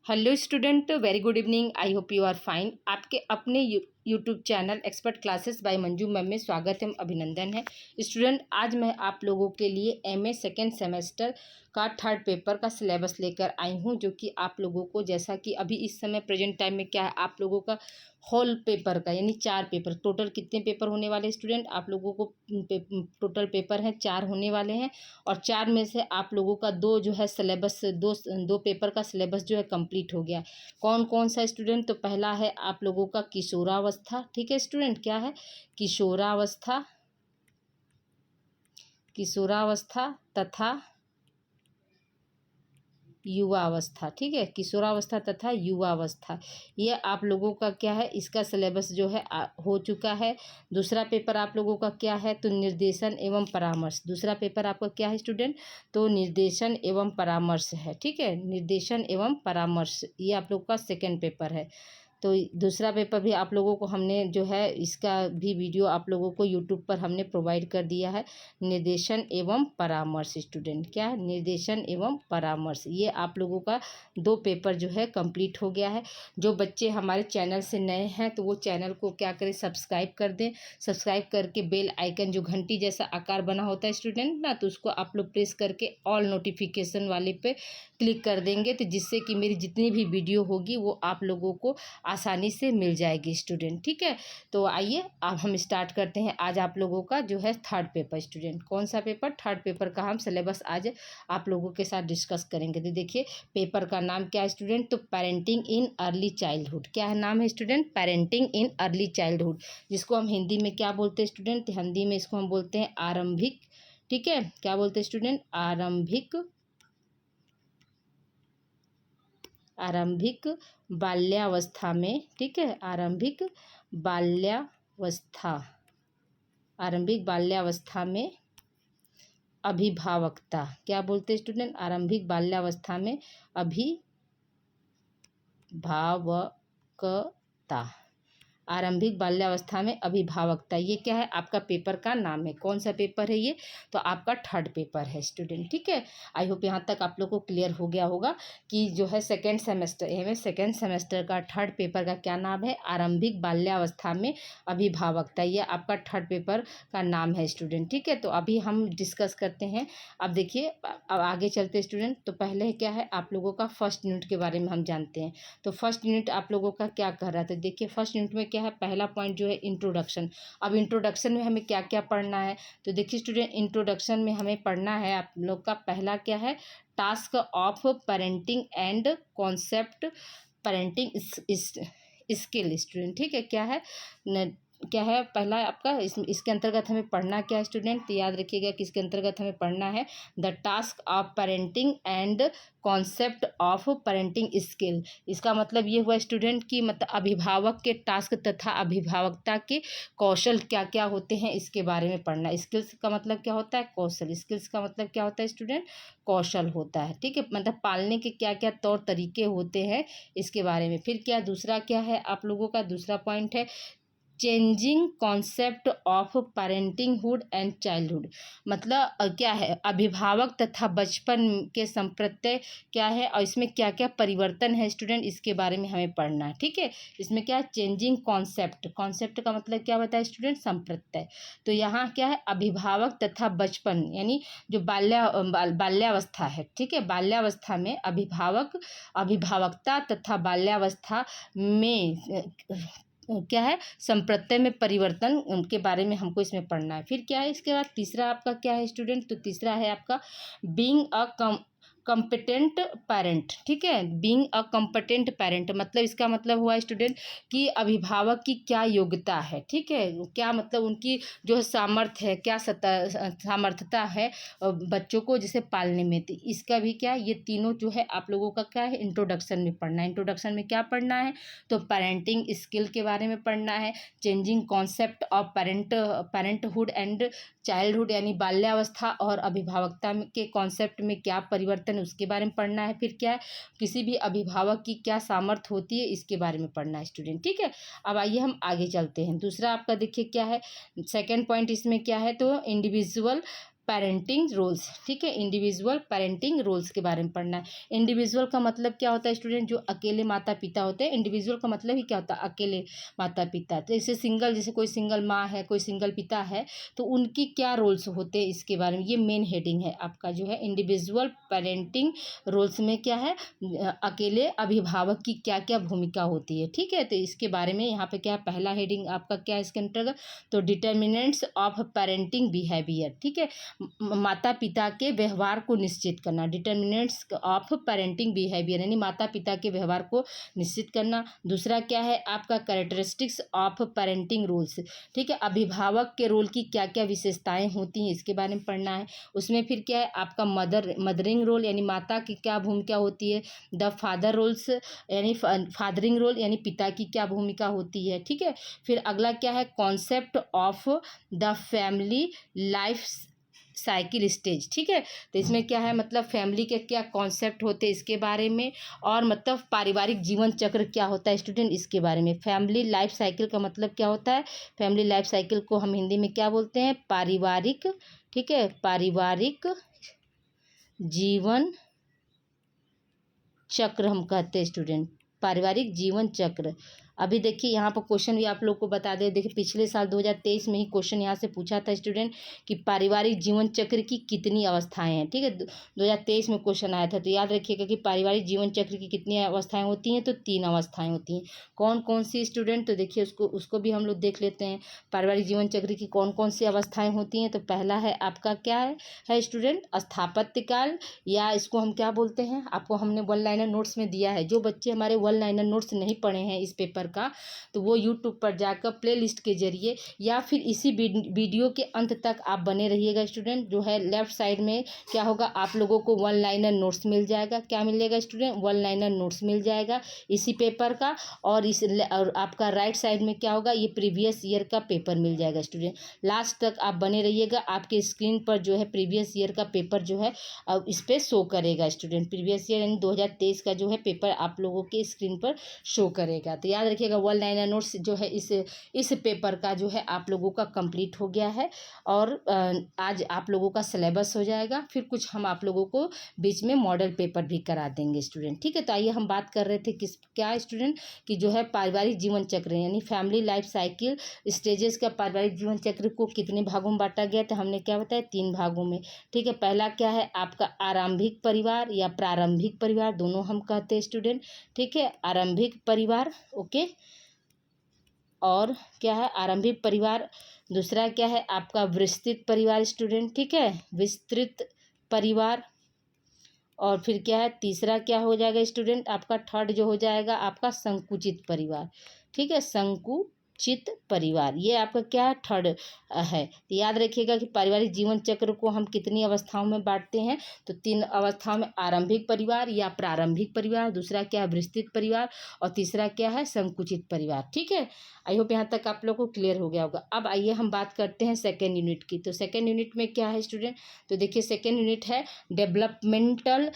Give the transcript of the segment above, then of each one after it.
Hello student, very good evening. I hope you are fine. आपके अपने YouTube channel expert classes by Manju ma'am में स्वागत है, अभिनंदन है। स्टूडेंट, आज मैं आप लोगों के लिए एमए सेकेंड सेमेस्टर का थर्ड पेपर का सिलेबस लेकर आई हूं, जो कि आप लोगों को, जैसा कि अभी इस समय प्रेजेंट टाइम में क्या है, आप लोगों का होल पेपर का यानी 4 पेपर, टोटल कितने पेपर होने वाले स्टूडेंट, आप लोगों को टोटल पेपर हैं 4 होने वाले हैं। और 4 में से आप लोगों का 2 जो है सिलेबस, दो पेपर का सिलेबस जो है कंप्लीट हो गया। कौन कौन सा स्टूडेंट? तो पहला है आप लोगों का किशोरावस्था। ठीक है स्टूडेंट, क्या है? किशोरावस्था, किशोरावस्था तथा युवावस्था। ठीक है, किशोरावस्था तथा युवावस्था, ये आप लोगों का क्या है, इसका सिलेबस जो है हो चुका है। दूसरा पेपर आप लोगों का क्या है, तो निर्देशन एवं परामर्श। दूसरा पेपर आपका क्या है स्टूडेंट? तो निर्देशन एवं परामर्श है। ठीक है, निर्देशन एवं परामर्श, ये आप लोग का सेकेंड पेपर है। तो दूसरा पेपर भी आप लोगों को हमने जो है, इसका भी वीडियो आप लोगों को यूट्यूब पर हमने प्रोवाइड कर दिया है। निर्देशन एवं परामर्श स्टूडेंट, क्या है? निर्देशन एवं परामर्श, ये आप लोगों का 2 पेपर जो है कंप्लीट हो गया है। जो बच्चे हमारे चैनल से नए हैं तो वो चैनल को क्या करें, सब्सक्राइब कर दें। सब्सक्राइब करके बेल आइकन जो घंटी जैसा आकार बना होता है स्टूडेंट ना, तो उसको आप लोग प्रेस करके ऑल नोटिफिकेशन वाले पे क्लिक कर देंगे, तो जिससे कि मेरी जितनी भी वीडियो होगी वो आप लोगों को आसानी से मिल जाएगी स्टूडेंट। ठीक है, तो आइए अब हम स्टार्ट करते हैं। आज आप लोगों का जो है थर्ड पेपर स्टूडेंट, कौन सा पेपर? थर्ड पेपर का हम सिलेबस आज आप लोगों के साथ डिस्कस करेंगे। तो देखिए, पेपर का नाम क्या है स्टूडेंट? तो पेरेंटिंग इन अर्ली चाइल्डहुड। क्या है नाम है student? Parenting in early childhood, जिसको हम हिंदी में क्या बोलते हैं स्टूडेंट? हिंदी में इसको हम बोलते हैं आरंभिक। ठीक है, क्या बोलते हैं स्टूडेंट? आरंभिक बाल्यावस्था में। ठीक है, आरंभिक बाल्यावस्था, आरंभिक बाल्यावस्था में अभिभावकता। क्या बोलते हैं स्टूडेंट? आरंभिक बाल्यावस्था में अभिभावकता, आरंभिक बाल्यावस्था में अभिभावकता, ये क्या है? आपका पेपर का नाम है। कौन सा पेपर है ये? तो आपका थर्ड पेपर है स्टूडेंट। ठीक है, आई होप यहाँ तक आप लोग को क्लियर हो गया होगा कि जो है second semester, MA second semester का थर्ड पेपर का क्या नाम है? आरंभिक बाल्यावस्था में अभिभावकता, ये आपका थर्ड पेपर का नाम है स्टूडेंट। ठीक है, तो अभी हम डिस्कस करते हैं। अब देखिए, अब आगे चलते स्टूडेंट। तो पहले क्या है, आप लोगों का फर्स्ट यूनिट के बारे में हम जानते हैं। तो फर्स्ट यूनिट आप लोगों का क्या कर रहा था? देखिए, फर्स्ट यूनिट में क्या है, पहला पॉइंट जो है इंट्रोडक्शन। अब इंट्रोडक्शन में हमें क्या क्या पढ़ना है? तो देखिए स्टूडेंट, इंट्रोडक्शन में हमें पढ़ना है आप लोग का पहला क्या है, task of parenting and concept parenting skill student. ठीक है, क्या है क्या है पहला आपका, इसके अंतर्गत हमें पढ़ना क्या है स्टूडेंट? तो याद रखिएगा कि इसके अंतर्गत हमें पढ़ना है the task of parenting and concept of parenting skill. इसका मतलब ये हुआ स्टूडेंट कि मतलब अभिभावक के टास्क तथा अभिभावकता के कौशल क्या क्या होते हैं, इसके बारे में पढ़ना। स्किल्स का मतलब क्या होता है? कौशल। स्किल्स का मतलब क्या होता है स्टूडेंट? कौशल होता है। ठीक है, मतलब पालने के क्या क्या तौर तरीके होते हैं, इसके बारे में। फिर क्या दूसरा क्या है आप लोगों का? दूसरा पॉइंट है changing concept of parentinghood and childhood. मतलब क्या है, अभिभावक तथा बचपन के संप्रत्यय क्या है और इसमें क्या क्या परिवर्तन है स्टूडेंट, इसके बारे में हमें पढ़ना है। ठीक है, इसमें क्या है, चेंजिंग कॉन्सेप्ट। कॉन्सेप्ट का मतलब क्या बताया स्टूडेंट? संप्रत्यय। तो यहाँ क्या है, अभिभावक तथा बचपन यानी जो बाल्यावस्था है। ठीक है, बाल्यावस्था में अभिभावक, अभिभावकता तथा बाल्यावस्था में क्या है, संप्रत्यय में परिवर्तन के बारे में हमको इसमें पढ़ना है। फिर क्या है इसके बाद? तीसरा आपका क्या है स्टूडेंट? तो तीसरा है आपका बीइंग अ कॉम्पिटेंट पेरेंट। ठीक है, बीइंग अ कॉम्पिटेंट पेरेंट, मतलब इसका मतलब हुआ स्टूडेंट कि अभिभावक की क्या योग्यता है। ठीक है, क्या मतलब उनकी जो सामर्थ्य है, क्या सामर्थ्यता है बच्चों को जैसे पालने में। तो इसका भी क्या है, ये तीनों जो है आप लोगों का क्या है, इंट्रोडक्शन में पढ़ना है। इंट्रोडक्शन में क्या पढ़ना है? तो पेरेंटिंग स्किल के बारे में पढ़ना है, changing concept of parenthood and childhood यानी बाल्यावस्था और अभिभावकता के कॉन्सेप्ट में क्या परिवर्तन, उसके बारे में पढ़ना है। फिर क्या है, किसी भी अभिभावक की क्या सामर्थ्य होती है, इसके बारे में पढ़ना है स्टूडेंट। ठीक है, अब आइए हम आगे चलते हैं। दूसरा आपका देखिए क्या है, सेकेंड पॉइंट इसमें क्या है, तो इंडिविजुअल पेरेंटिंग रोल्स, ठीक है, इंडिविजुअल पेरेंटिंग रोल्स के बारे में पढ़ना है। इंडिविजुअल का मतलब क्या होता है स्टूडेंट, जो अकेले माता पिता होते हैं। इंडिविजुअल का मतलब ही क्या होता है, अकेले माता पिता। तो जैसे सिंगल, जैसे कोई सिंगल माँ है, कोई सिंगल पिता है, तो उनकी क्या रोल्स होते हैं इसके बारे में, ये मेन हेडिंग है आपका जो है इंडिविजुअल पेरेंटिंग रोल्स में क्या है, अकेले अभिभावक की क्या क्या भूमिका होती है, ठीक है। तो इसके बारे में यहाँ पे क्या है, पहला हेडिंग आपका क्या है इसके अंतर्गत, तो डिटर्मिनेंट्स ऑफ पेरेंटिंग बिहेवियर, ठीक है, माता पिता के व्यवहार को निश्चित करना। डिटर्मिनेंट्स ऑफ पेरेंटिंग बिहेवियर यानी माता पिता के व्यवहार को निश्चित करना। दूसरा क्या है आपका कैरेक्टरिस्टिक्स ऑफ पेरेंटिंग रोल्स, ठीक है, अभिभावक के रोल की क्या क्या विशेषताएं होती हैं इसके बारे में पढ़ना है। उसमें फिर क्या है आपका मदरिंग रोल यानी माता की क्या भूमिका होती है। द फादर रोल्स यानी फादरिंग रोल यानी पिता की क्या भूमिका होती है, ठीक है। फिर अगला क्या है, concept of the family life cycle stage, ठीक है। तो इसमें क्या है मतलब फैमिली के क्या कॉन्सेप्ट होते हैं इसके बारे में, और मतलब पारिवारिक जीवन चक्र क्या होता है स्टूडेंट इसके बारे में। फैमिली लाइफ साइकिल का मतलब क्या होता है, फैमिली लाइफ साइकिल को हम हिंदी में क्या बोलते हैं, पारिवारिक, ठीक है, पारिवारिक जीवन चक्र हम कहते हैं स्टूडेंट, पारिवारिक जीवन चक्र। अभी देखिए यहाँ पर क्वेश्चन भी आप लोग को बता दें, देखिए पिछले साल 2023 में ही क्वेश्चन यहाँ से पूछा था स्टूडेंट कि पारिवारिक जीवन चक्र की कितनी अवस्थाएं हैं, ठीक है, 2023 में क्वेश्चन आया था। तो याद रखिएगा कि पारिवारिक जीवन चक्र की कितनी अवस्थाएं होती हैं, तो 3 अवस्थाएं होती हैं। कौन कौन सी स्टूडेंट, तो देखिए उसको भी हम लोग देख लेते हैं। पारिवारिक जीवन चक्र की कौन कौन सी अवस्थाएं होती हैं, तो पहला है आपका क्या है स्टूडेंट, स्थापत्य काल, या इसको हम क्या बोलते हैं, आपको हमने वन लाइनर नोट्स में दिया है। जो बच्चे हमारे वन लाइनर नोट्स नहीं पढ़े हैं इस पेपर का, तो वो यूट्यूब पर जाकर प्लेलिस्ट के जरिए या फिर इसी वीडियो के अंत तक आप बने रहिएगा स्टूडेंट। जो है लेफ्ट साइड में क्या होगा, आप लोगों को वन लाइनर नोट्स मिल जाएगा। क्या मिलेगा स्टूडेंट, वन लाइनर नोट्स मिल जाएगा इसी पेपर का। और आपका राइट साइड में क्या होगा, ये प्रीवियस ईयर का पेपर मिल जाएगा स्टूडेंट। लास्ट तक आप बने रहिएगा, आपके स्क्रीन पर जो है प्रीवियस ईयर का पेपर जो है अब इस पर शो करेगा स्टूडेंट। प्रीवियस ईयर यानी 2023 का जो है पेपर आप लोगों के स्क्रीन पर शो करेगा। तो याद रखिएगा वन लाइनर नोट्स जो है इस पेपर का जो है आप लोगों का कंप्लीट हो गया है, और आज आप लोगों का सिलेबस हो जाएगा। फिर कुछ हम आप लोगों को बीच में मॉडल पेपर भी करा देंगे स्टूडेंट, ठीक है। तो आइए हम बात कर रहे थे क्या स्टूडेंट कि जो है पारिवारिक जीवन चक्र यानी फैमिली लाइफ साइकिल स्टेजेस का पारिवारिक जीवन चक्र को कितने भागों में बांटा गया, तो हमने क्या बताया 3 भागों में, ठीक है। पहला क्या है आपका आरंभिक परिवार या प्रारंभिक परिवार, दोनों हम कहते हैं स्टूडेंट, ठीक है, आरंभिक परिवार, ओके। और क्या है आरंभिक परिवार। दूसरा क्या है आपका विस्तृत परिवार स्टूडेंट, ठीक है, विस्तृत परिवार। और फिर क्या है तीसरा क्या हो जाएगा स्टूडेंट, आपका थर्ड जो हो जाएगा आपका संकुचित परिवार, ठीक है, संकुचित परिवार। ये आपका क्या थर्ड है। तो याद रखिएगा कि पारिवारिक जीवन चक्र को हम कितनी अवस्थाओं में बांटते हैं, तो 3 अवस्थाओं में, आरंभिक परिवार या प्रारंभिक परिवार, दूसरा क्या है विस्तृत परिवार, और तीसरा क्या है संकुचित परिवार, ठीक है। आई होप यहाँ तक आप लोग को क्लियर हो गया होगा। अब आइए हम बात करते हैं सेकेंड यूनिट की। तो सेकेंड यूनिट में क्या है स्टूडेंट, तो देखिए सेकेंड यूनिट है developmental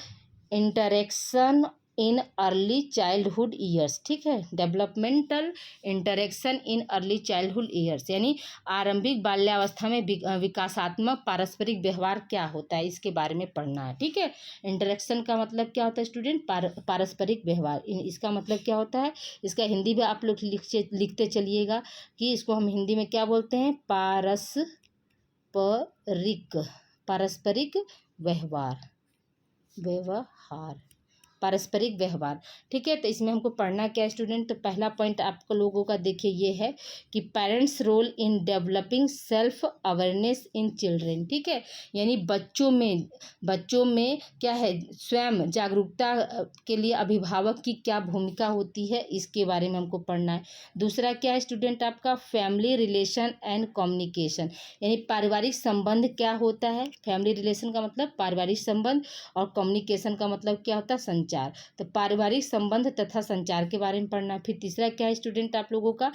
interaction in early childhood years, ठीक है, developmental interaction in early childhood years यानी आरंभिक बाल्यावस्था में विकासात्मक पारस्परिक व्यवहार क्या होता है इसके बारे में पढ़ना है, ठीक है। इंटरेक्शन का मतलब क्या होता है स्टूडेंट, पारस्परिक व्यवहार। इसका मतलब क्या होता है, इसका हिंदी में आप लोग लिखते चलिएगा कि इसको हम हिंदी में क्या बोलते हैं, पारस्परिक व्यवहार, पारस्परिक व्यवहार, ठीक है। तो इसमें हमको पढ़ना क्या है स्टूडेंट, तो पहला पॉइंट आपको लोगों का देखिए ये है कि parents role in developing self awareness in children, ठीक है, यानी बच्चों में क्या है स्वयं जागरूकता के लिए अभिभावक की क्या भूमिका होती है इसके बारे में हमको पढ़ना है। दूसरा क्या है स्टूडेंट आपका फैमिली रिलेशन एंड कम्युनिकेशन यानी पारिवारिक संबंध क्या होता है। फैमिली रिलेशन का मतलब पारिवारिक संबंध, और कम्युनिकेशन का मतलब क्या होता है संचार। तो पारिवारिक संबंध तथा संचार के बारे में पढ़ना। फिर तीसरा क्या है स्टूडेंट आप लोगों का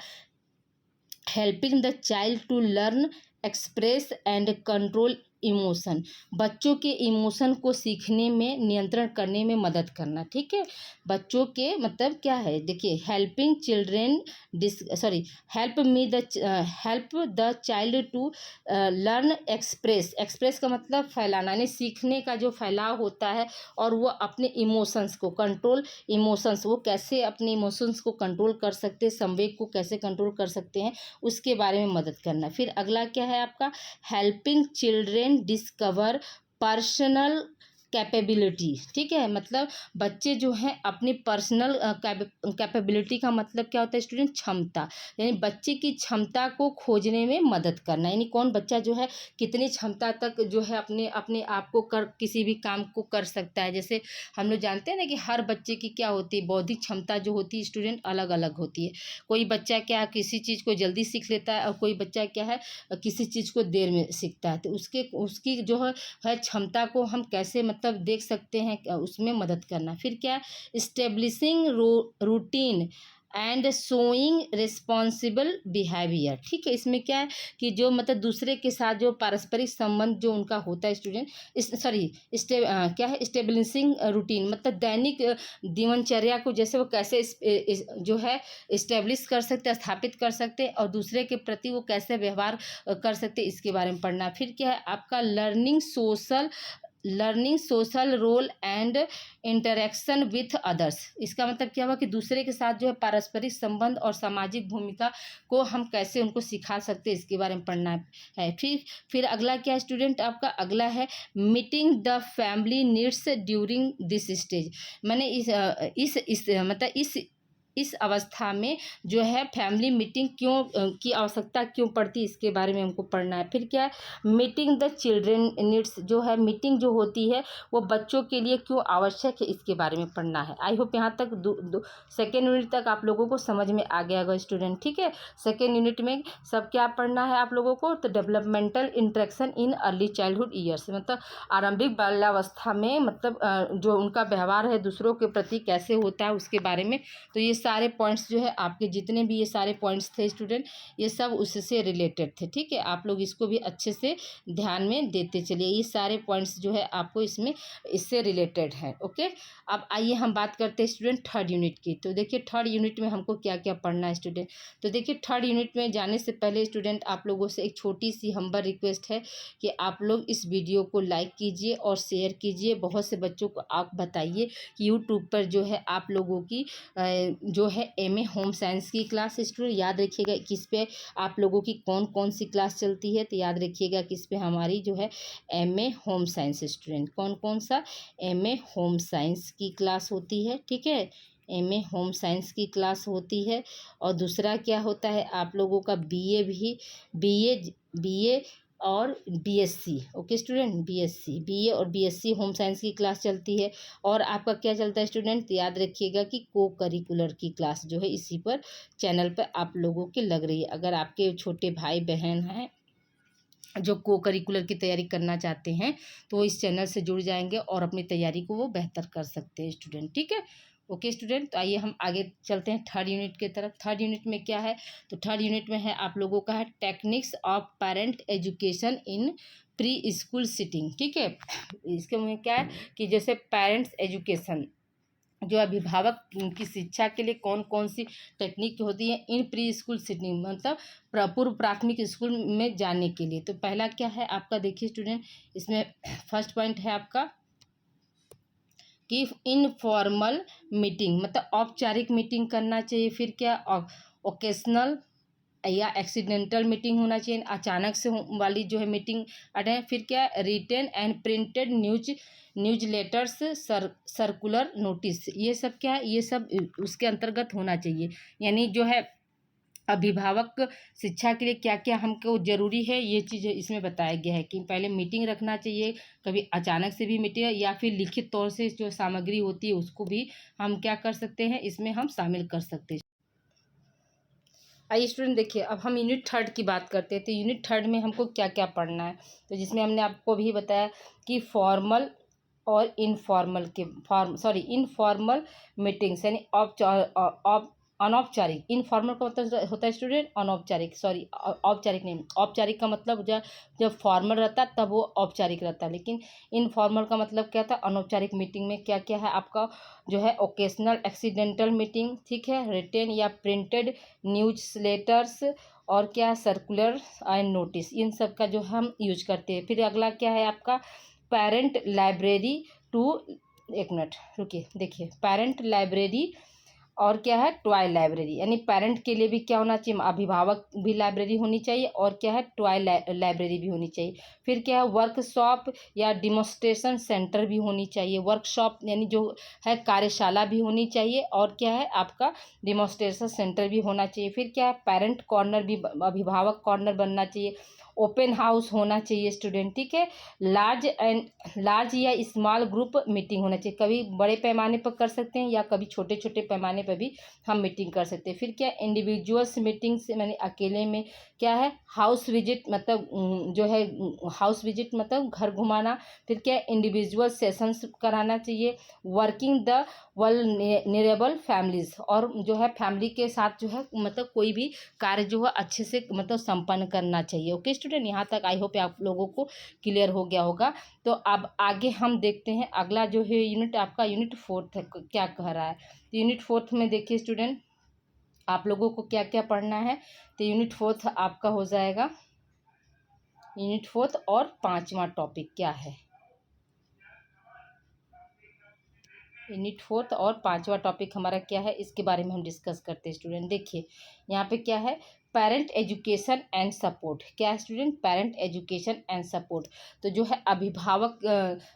helping the child to learn express and control emotion, बच्चों के इमोशन को सीखने में, नियंत्रण करने में मदद करना। ठीक है, बच्चों के मतलब क्या है, देखिए helping children help the child to learn express. Express का मतलब फैलाना, यानी सीखने का जो फैलाव होता है, और वो अपने इमोशंस को कंट्रोल, इमोशंस वो कैसे अपने इमोशंस को कंट्रोल कर सकते हैं, संवेग को कैसे कंट्रोल कर सकते हैं, उसके बारे में मदद करना। फिर अगला क्या है आपका, helping children discover personal capability. ठीक है, मतलब बच्चे जो हैं अपनी पर्सनल कैपेबिलिटी का मतलब क्या होता है स्टूडेंट, क्षमता, यानी बच्चे की क्षमता को खोजने में मदद करना, यानी कौन बच्चा जो है कितनी क्षमता तक जो है अपने अपने आप को कर किसी भी काम को कर सकता है। जैसे हम लोग जानते हैं ना कि हर बच्चे की क्या होती है, बौद्धिक क्षमता जो होती है स्टूडेंट अलग अलग होती है। कोई बच्चा क्या किसी चीज़ को जल्दी सीख लेता है, और कोई बच्चा क्या है किसी चीज़ को देर में सीखता है। तो उसकी जो है क्षमता को हम कैसे मतलब देख सकते हैं, उसमें मदद करना। फिर क्या, establishing routine and showing responsible behaviour. ठीक है, इसमें क्या है कि जो मतलब दूसरे के साथ जो पारस्परिक संबंध जो उनका होता है स्टूडेंट, क्या है, इस्टेब्लिशिंग रूटीन मतलब दैनिक दिनचर्या को जैसे वो कैसे जो है इस्टेब्लिश कर सकते, स्थापित कर सकते, और दूसरे के प्रति वो कैसे व्यवहार कर सकते, इसके बारे में पढ़ना। फिर क्या है आपका learning social role and interaction with others. इसका मतलब क्या हुआ कि दूसरे के साथ जो है पारस्परिक संबंध और सामाजिक भूमिका को हम कैसे उनको सिखा सकते हैं, इसके बारे में पढ़ना है। फिर अगला क्या स्टूडेंट आपका, अगला है meeting the family needs during this stage. मैंने इस अवस्था में जो है फैमिली मीटिंग की आवश्यकता क्यों पड़ती है, इसके बारे में हमको पढ़ना है। फिर क्या है, मीटिंग द चिल्ड्रेन नीड्स, जो है मीटिंग जो होती है वो बच्चों के लिए क्यों आवश्यक है, इसके बारे में पढ़ना है। आई होप यहाँ तक सेकेंड यूनिट तक आप लोगों को समझ में आ गया होगा स्टूडेंट। ठीक है, सेकेंड यूनिट में सब क्या पढ़ना है आप लोगों को, तो developmental interaction in early childhood years, मतलब आरंभिक बाल्यावस्था में मतलब जो उनका व्यवहार है दूसरों के प्रति कैसे होता है, उसके बारे में। तो ये सारे पॉइंट्स जो है आपके जितने भी ये सारे पॉइंट्स थे स्टूडेंट, ये सब उससे रिलेटेड थे। ठीक है, आप लोग इसको भी अच्छे से ध्यान में देते चलिए, ये सारे पॉइंट्स जो है आपको इससे रिलेटेड हैं। ओके, अब आइए हम बात करते हैं स्टूडेंट थर्ड यूनिट की। तो देखिए थर्ड यूनिट में हमको क्या क्या पढ़ना है स्टूडेंट। तो देखिए थर्ड यूनिट में जाने से पहले स्टूडेंट आप लोगों से एक छोटी सी हम्बल रिक्वेस्ट है कि आप लोग इस वीडियो को लाइक कीजिए और शेयर कीजिए, बहुत से बच्चों को आप बताइए कि यूट्यूब पर जो है आप लोगों की जो है एमए होम साइंस की क्लास स्टूडेंट, याद रखिएगा किस पे आप लोगों की कौन कौन सी क्लास चलती है, तो याद रखिएगा किस पे हमारी जो है एमए होम साइंस स्टूडेंट, कौन कौन सा एमए होम साइंस की क्लास होती है। ठीक है, एमए होम साइंस की क्लास होती है। और दूसरा क्या होता है आप लोगों का बीए भी, बीए और बीएससी। ओके स्टूडेंट, बीए और बीएससी होम साइंस की क्लास चलती है। और आपका क्या चलता है स्टूडेंट, याद रखिएगा कि को करिकुलर की क्लास जो है इसी पर चैनल पर आप लोगों की लग रही है। अगर आपके छोटे भाई बहन हैं जो को करिकुलर की तैयारी करना चाहते हैं तो इस चैनल से जुड़ जाएंगे और अपनी तैयारी को वो बेहतर कर सकते हैं स्टूडेंट। ठीक है, ओके स्टूडेंट, तो आइए हम आगे चलते हैं थर्ड यूनिट की तरफ। थर्ड यूनिट में क्या है, तो थर्ड यूनिट में है आप लोगों का है techniques of parent education in pre school sitting. ठीक है, इसके में क्या है कि जैसे पेरेंट्स एजुकेशन जो अभिभावक की शिक्षा के लिए कौन कौन सी टेक्निक होती है इन प्री स्कूल सिटिंग, मतलब पूर्व प्राथमिक स्कूल में जाने के लिए। तो पहला क्या है आपका, देखिए स्टूडेंट, इसमें फर्स्ट पॉइंट है आपका कि इनफॉर्मल मीटिंग, मतलब औपचारिक मीटिंग करना चाहिए। फिर क्या, ओकेशनल या एक्सीडेंटल मीटिंग होना चाहिए, अचानक से वाली जो है मीटिंग अटेंड। फिर क्या, written and printed newsletters, circular notice, ये सब क्या है, ये सब उसके अंतर्गत होना चाहिए। यानी जो है अभिभावक शिक्षा के लिए क्या क्या हमको ज़रूरी है, ये चीज़ इसमें बताया गया है कि पहले मीटिंग रखना चाहिए, कभी अचानक से भी मीटिंग, या फिर लिखित तौर से जो सामग्री होती है उसको भी हम क्या कर सकते हैं, इसमें हम शामिल कर सकते हैं। आइए स्टूडेंट देखिए, अब हम यूनिट थर्ड की बात करते हैं। तो यूनिट थर्ड में हमको क्या क्या पढ़ना है, तो जिसमें हमने आपको भी बताया कि फॉर्मल और इनफॉर्मल मीटिंग्स, यानी अनौपचारिक, इनफॉर्मल का मतलब होता है स्टूडेंट अनौपचारिक, सॉरी औपचारिक नहीं, औपचारिक का मतलब जब फॉर्मल रहता है तब वो औपचारिक रहता है, लेकिन इनफॉर्मल का मतलब क्या था, अनौपचारिक मीटिंग में क्या क्या है आपका जो है ओकेजनल एक्सीडेंटल मीटिंग, ठीक है, रिटेन या प्रिंटेड न्यूज लेटर्स, और क्या है सर्कुलर एंड नोटिस, इन सब का जो हम यूज करते हैं। फिर अगला क्या है आपका पेरेंट लाइब्रेरी टू, एक मिनट रुकिए, देखिए पेरेंट लाइब्रेरी और क्या है टॉय लाइब्रेरी, यानी पेरेंट के लिए भी क्या होना चाहिए, अभिभावक भी लाइब्रेरी होनी चाहिए, और क्या है टॉय लाइब्रेरी भी होनी चाहिए। फिर क्या है वर्कशॉप या डिमोन्स्ट्रेशन सेंटर भी होनी चाहिए, वर्कशॉप यानी जो है कार्यशाला भी होनी चाहिए, और क्या है आपका डिमोन्स्ट्रेशन सेंटर भी होना चाहिए। फिर क्या है पेरेंट कॉर्नर भी, अभिभावक कॉर्नर बनना चाहिए, ओपन हाउस होना चाहिए स्टूडेंट, ठीक है, लार्ज या स्मॉल ग्रुप मीटिंग होना चाहिए, कभी बड़े पैमाने पर कर सकते हैं या कभी छोटे छोटे पैमाने पर भी हम मीटिंग कर सकते हैं। फिर क्या इंडिविजुअल्स मीटिंग से मैंने अकेले में क्या है हाउस विजिट, मतलब जो है हाउस विजिट मतलब घर घुमाना। फिर क्या इंडिविजुअल सेशंस कराना चाहिए, वर्किंग द वल्नरेबल फैमिलीज, और जो है फैमिली के साथ जो है मतलब कोई भी कार्य जो है अच्छे से मतलब संपन्न करना चाहिए। ओके स्टूडेंट, यहाँ तक आई होप आप लोगों को क्लियर हो गया होगा। तो अब आगे हम देखते हैं अगला जो है यूनिट आपका यूनिट 4 है, क्या कह रहा है। तो यूनिट 4 में देखिए स्टूडेंट आप लोगों को क्या क्या पढ़ना है। तो यूनिट 4 आपका हो जाएगा, यूनिट 4 और 5वां टॉपिक क्या है, यूनिट 4 और 5वां टॉपिक हमारा क्या है, इसके बारे में हम डिस्कस करते हैं स्टूडेंट। देखिए यहाँ पे क्या है पेरेंट एजुकेशन एंड सपोर्ट, क्या है student parent education and support. तो जो है अभिभावक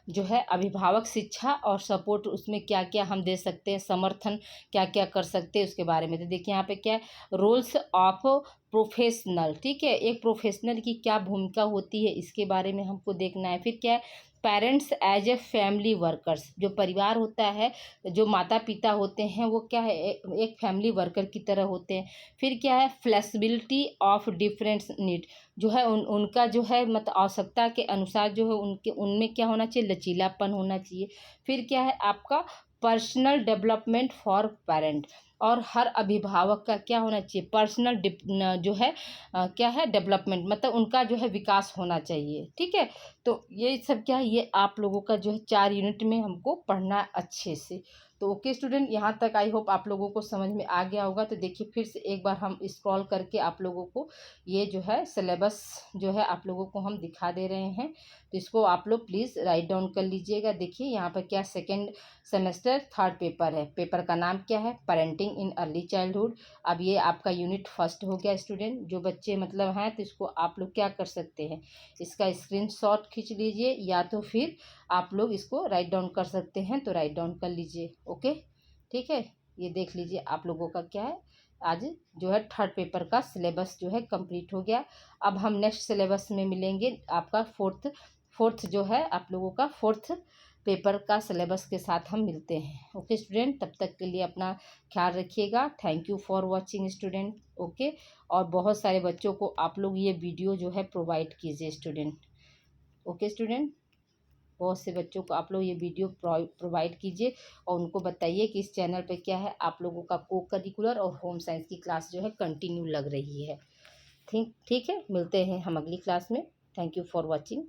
जो है अभिभावक शिक्षा और सपोर्ट, उसमें क्या क्या हम दे सकते हैं, समर्थन क्या क्या कर सकते हैं उसके बारे में। तो देखिए यहाँ पे क्या है रोल्स ऑफ प्रोफेशनल, ठीक है, एक प्रोफेशनल की क्या भूमिका होती है इसके बारे में हमको देखना है। फिर क्या है parents as a family workers, जो परिवार होता है, जो माता पिता होते हैं वो क्या है एक फैमिली वर्कर की तरह होते हैं। फिर क्या है फ्लेक्सिबिलिटी ऑफ डिफरेंट नीड, जो है उनका जो है मतलब आवश्यकता के अनुसार जो है उनके उनमें क्या होना चाहिए लचीलापन होना चाहिए। फिर क्या है आपका पर्सनल डेवलपमेंट फॉर पेरेंट, और हर अभिभावक का क्या होना चाहिए पर्सनल जो है क्या है डेवलपमेंट, मतलब उनका जो है विकास होना चाहिए, ठीक है। तो ये सब क्या है ये आप लोगों का जो है 4 यूनिट में हमको पढ़ना है अच्छे से। तो ओके स्टूडेंट, यहाँ तक आई होप आप लोगों को समझ में आ गया होगा। तो देखिए फिर से एक बार हम स्क्रॉल करके आप लोगों को ये जो है सिलेबस जो है आप लोगों को हम दिखा दे रहे हैं, तो इसको आप लोग प्लीज़ राइट डाउन कर लीजिएगा। देखिए यहाँ पर क्या सेकेंड सेमेस्टर 3rd पेपर है, पेपर का नाम क्या है पेरेंटिंग इन अर्ली चाइल्डहुड। अब ये आपका यूनिट 1 हो गया स्टूडेंट, जो बच्चे मतलब हैं तो इसको आप लोग क्या कर सकते हैं, इसका स्क्रीनशॉट खींच लीजिए या तो फिर आप लोग इसको राइट डाउन कर सकते हैं, तो राइट डाउन कर लीजिए। ओके ठीक है, ये देख लीजिए आप लोगों का क्या है आज जो है 3rd पेपर का सिलेबस जो है कंप्लीट हो गया। अब हम नेक्स्ट सिलेबस में मिलेंगे आपका फोर्थ जो है आप लोगों का 4th पेपर का सिलेबस के साथ हम मिलते हैं। ओके स्टूडेंट, तब तक के लिए अपना ख्याल रखिएगा। Thank you for watching student. Okay, और बहुत सारे बच्चों को आप लोग ये वीडियो जो है प्रोवाइड कीजिए स्टूडेंट। ओके स्टूडेंट, बहुत से बच्चों को आप लोग ये वीडियो प्रोवाइड कीजिए और उनको बताइए कि इस चैनल पे क्या है आप लोगों का को करिकुलर और होम साइंस की क्लास जो है कंटिन्यू लग रही है। ठीक है, मिलते हैं हम अगली क्लास में। Thank you for watching.